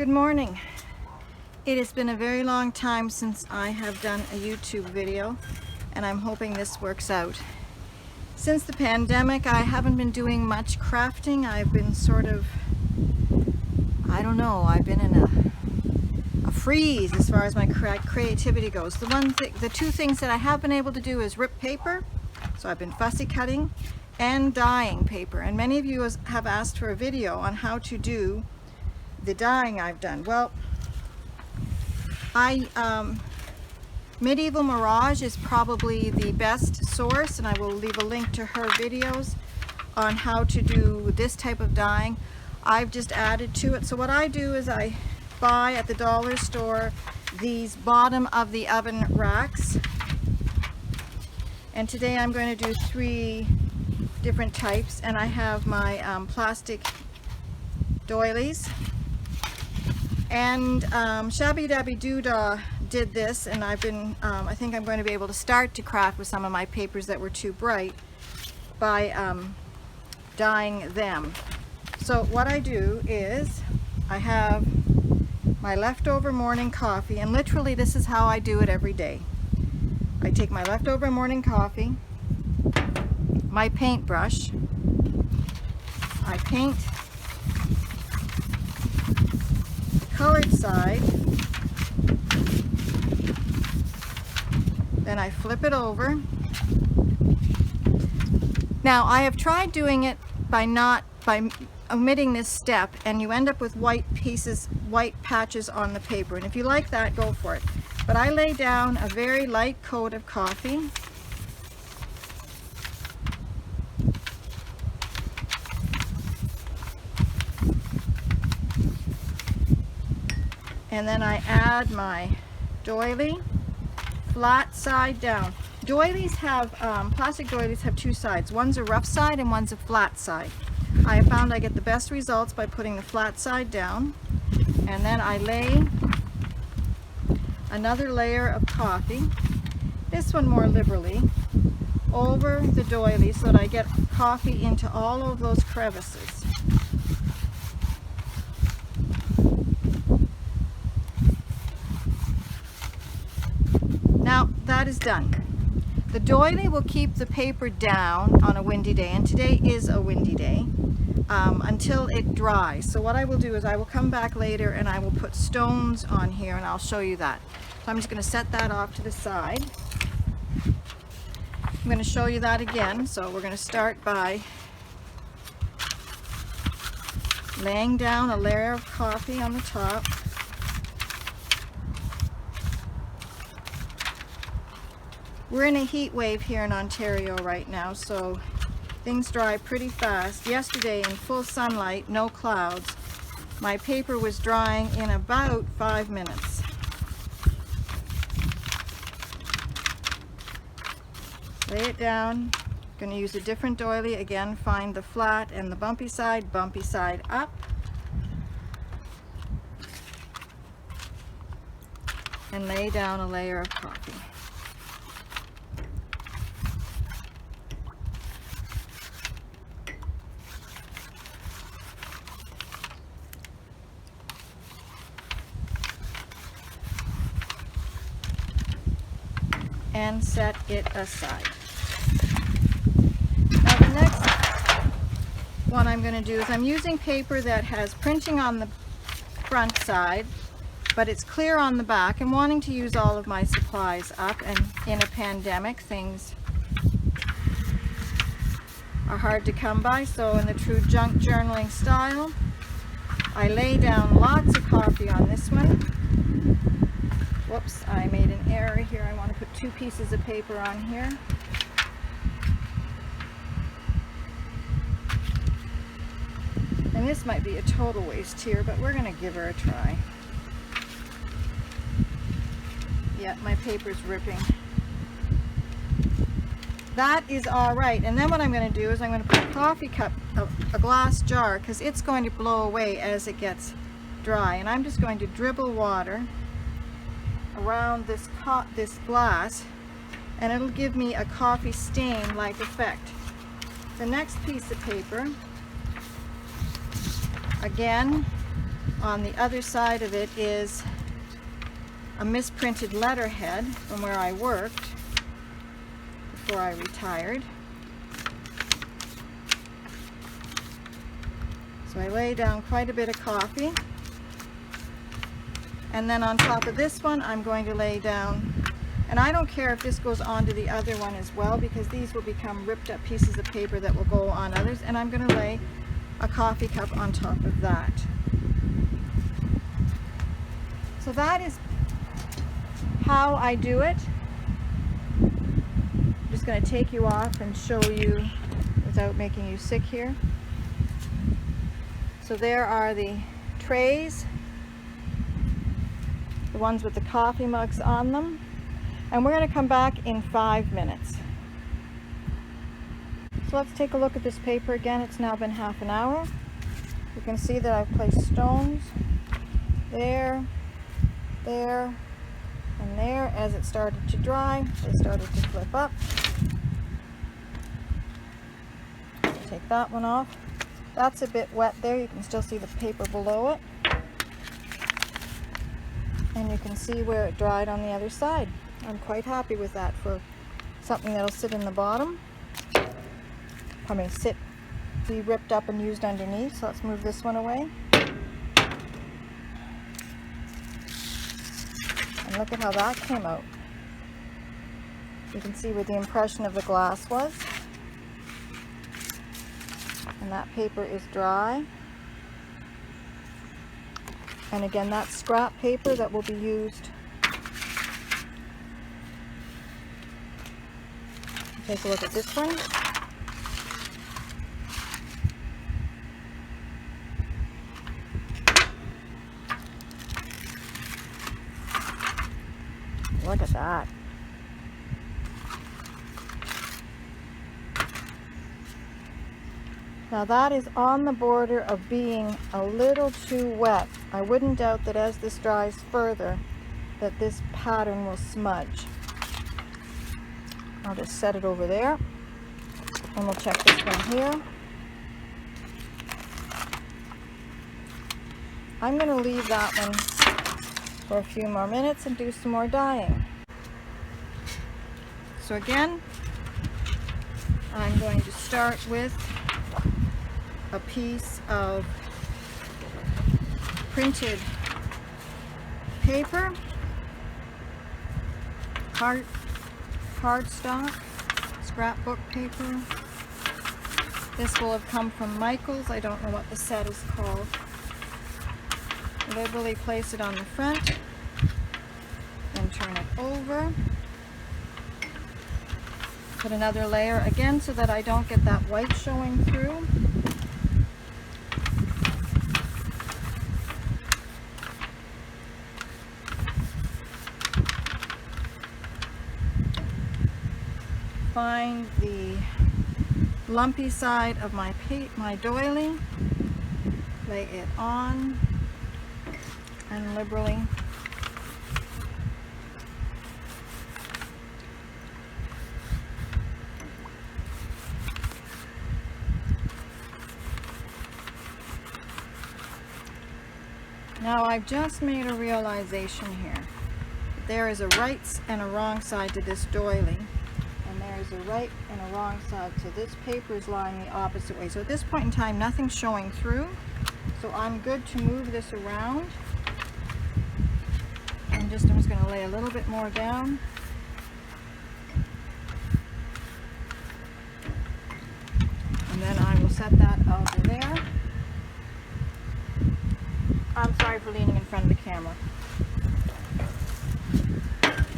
Good morning. It has been a very long time since I have done a YouTube video, and I'm hoping this works out. Since the pandemic, I haven't been doing much crafting. I've been sort of, I've been in a freeze as far as my creativity goes. The two things that I have been able to do is rip paper, so I've been fussy cutting, and dyeing paper. And many of you have asked for a video on how to do the dyeing I've done. Well, Medieval Mirage is probably the best source, and I will leave a link to her videos on how to do this type of dyeing. I've just added to it. So what I do is I buy at the dollar store these bottom of the oven racks, and today I'm going to do 3 different types, and I have my plastic doilies. And Shabby Dabby Doodah did this, and I think I'm going to be able to start to craft with some of my papers that were too bright by dyeing them. So what I do is I have my leftover morning coffee, and literally this is how I do it every day. I take my leftover morning coffee, my paintbrush, I paint colored side, then I flip it over. Now I have tried doing it by omitting this step, and you end up with white patches on the paper, and if you like that, go for it. But I lay down a very light coat of coffee, and then I add my doily flat side down. Doilies have, plastic doilies have 2 sides. One's a rough side and one's a flat side. I have found I get the best results by putting the flat side down, and then I lay another layer of coffee, this one more liberally, over the doily so that I get coffee into all of those crevices. Now that is done. The doily will keep the paper down on a windy day, and today is a windy day, until it dries. So what I will do is I will come back later and I will put stones on here, and I'll show you that. So I'm just going to set that off to the side. I'm going to show you that again. So we're going to start by laying down a layer of coffee on the top. We're in a heat wave here in Ontario right now, so things dry pretty fast. Yesterday, in full sunlight, no clouds, my paper was drying in about 5 minutes. Lay it down. Going to use a different doily. Again, find the flat and the bumpy side up. And lay down a layer of coffee. And set it aside. Now the next one I'm going to do is I'm using paper that has printing on the front side, but it's clear on the back. I'm wanting to use all of my supplies up, and in a pandemic things are hard to come by, so in the true junk journaling style, I lay down lots of coffee on this one. Whoops, I made an error here. I want to put 2 pieces of paper on here. And this might be a total waste here, but we're going to give her a try. Yeah, my paper's ripping. That is all right. And then what I'm going to do is I'm going to put a coffee cup, a glass jar, because it's going to blow away as it gets dry. And I'm just going to dribble water around this glass, and it'll give me a coffee stain like effect. The next piece of paper, again On the other side of it is a misprinted letterhead from where I worked before I retired. So I lay down quite a bit of coffee. And then on top of this one, I'm going to lay down, and I don't care if this goes onto the other one as well, because these will become ripped up pieces of paper that will go on others, and I'm going to lay a coffee cup on top of that. So that is how I do it. I'm just going to take you off and show you without making you sick here. So there are the trays, the ones with the coffee mugs on them, and we're going to come back in 5 minutes. So let's take a look at this paper again. It's now been half an hour. You can see that I've placed stones there, there, and there. As it started to dry, they started to flip up. Take that one off. That's a bit wet there. You can still see the paper below it. And you can see where it dried on the other side. I'm quite happy with that for something that'll sit in the bottom. I mean, be ripped up and used underneath. So let's move this one away. And look at how that came out. You can see where the impression of the glass was. And that paper is dry. And again, that's scrap paper that will be used. Take a look at this one. Look at that. Now that is on the border of being a little too wet. I wouldn't doubt that as this dries further, that this pattern will smudge. I'll just set it over there, and we'll check this one here. I'm going to leave that one for a few more minutes and do some more dyeing. So again, I'm going to start with a piece of printed paper, cardstock, scrapbook paper. This will have come from Michaels. I don't know what the set is called. Liberally place it on the front and turn it over. Put another layer again so that I don't get that white showing through. Find the lumpy side of my doily, lay it on, and liberally now I've just made a realization here. There is a right and a wrong side to this doily. There's a right and a wrong side, so this paper is lying the opposite way. So at this point in time, nothing's showing through, so I'm good to move this around. And I'm just going to lay a little bit more down. And then I will set that over there. I'm sorry for leaning in front of the camera.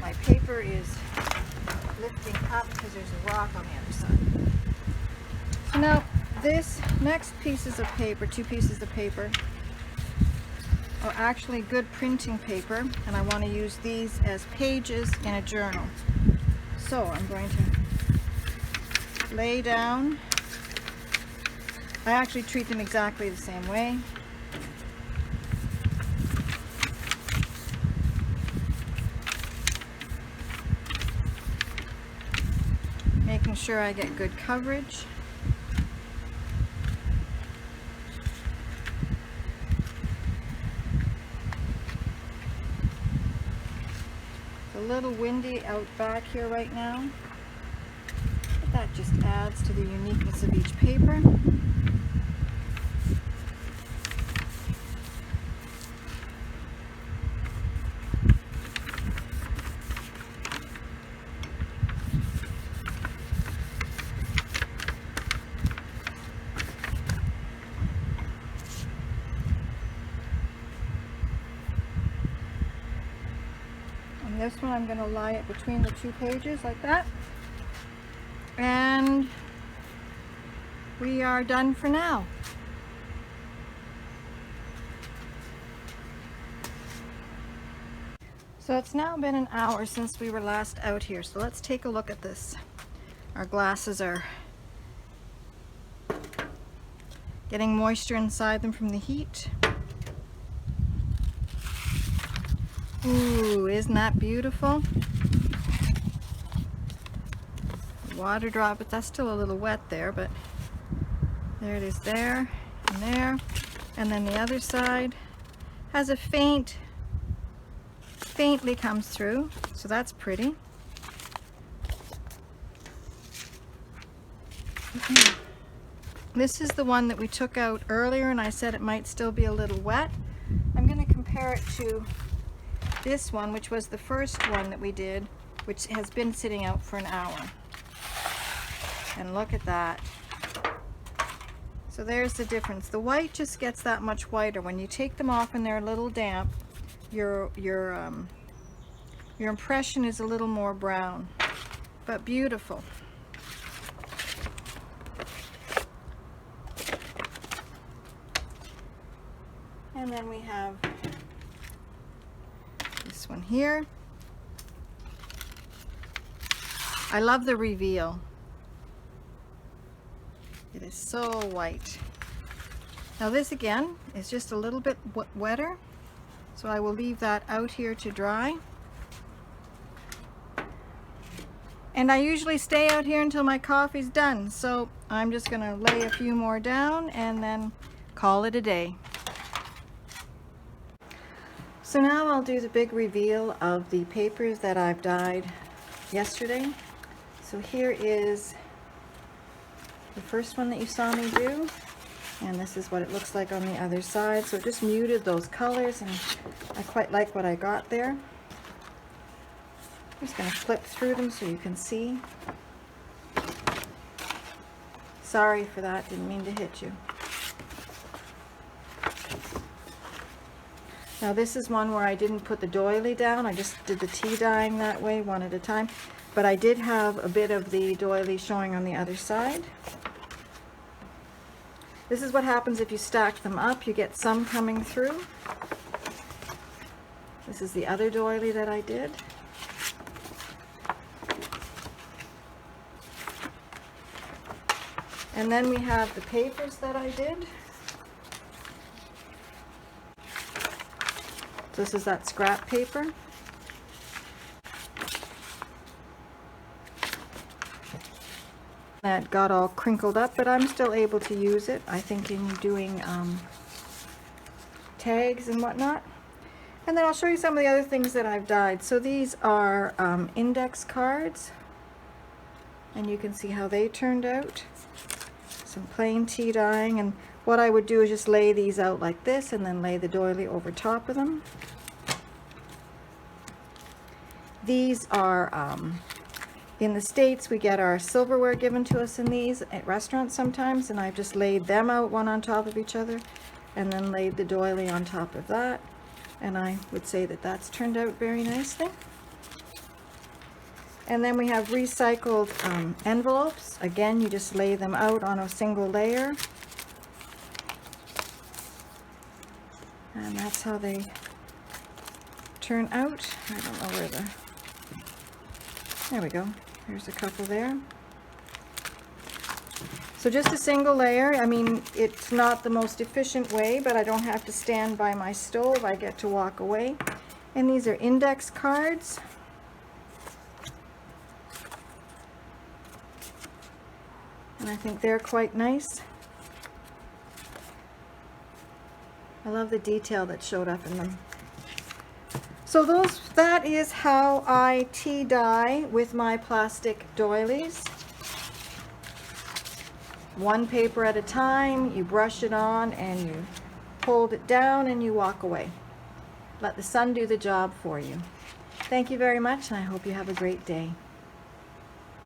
My paper is lifting up because there's a rock on the other side. So now this next pieces of paper, 2 pieces of paper, are actually good printing paper, and I want to use these as pages in a journal. So I'm going to lay down. I actually treat them exactly the same way. Making sure I get good coverage. little windy out back here right now, but that just adds to the uniqueness of each paper. This one I'm going to lie it between the two pages like that, and we are done for now. So it's now been an hour since we were last out here, so let's take a look at this. Our glasses are getting moisture inside them from the heat. Ooh, isn't that beautiful? Water drop, but that's still a little wet there, but there it is there and there. And then the other side has a faintly comes through, so that's pretty. This is the one that we took out earlier, and I said it might still be a little wet. I'm going to compare it to this one, which was the first one that we did, which has been sitting out for an hour. And look at that. So there's the difference. The white just gets that much whiter. When you take them off and they're a little damp, your impression is a little more brown, but beautiful. And then we have this one here. I love the reveal. It is so white. Now this again is just a little bit wetter, so I will leave that out here to dry. And I usually stay out here until my coffee's done, so I'm just going to lay a few more down and then call it a day. So now I'll do the big reveal of the papers that I've dyed yesterday. So here is the first one that you saw me do, and this is what it looks like on the other side. So it just muted those colors, and I quite like what I got there. I'm just going to flip through them so you can see. Sorry for that, didn't mean to hit you. Now this is one where I didn't put the doily down, I just did the tea dyeing that way, one at a time. But I did have a bit of the doily showing on the other side. This is what happens if you stack them up, you get some coming through. This is the other doily that I did. And then we have the papers that I did. This is that scrap paper. That got all crinkled up, but I'm still able to use it, I think, in doing tags and whatnot. And then I'll show you some of the other things that I've dyed. So these are index cards, and you can see how they turned out. Some plain tea dyeing, and what I would do is just lay these out like this and then lay the doily over top of them. These are, in the States, we get our silverware given to us in these at restaurants sometimes, and I've just laid them out one on top of each other and then laid the doily on top of that, and I would say that that's turned out very nicely. And then we have recycled envelopes. Again, you just lay them out on a single layer, and that's how they turn out. I don't know where the... There we go. There's a couple there. So just a single layer. I mean, it's not the most efficient way, but I don't have to stand by my stove. I get to walk away. And these are index cards. And I think they're quite nice. I love the detail that showed up in them. So that is how I tea dye with my plastic doilies. One paper at a time, you brush it on and you hold it down and you walk away. Let the sun do the job for you. Thank you very much, and I hope you have a great day.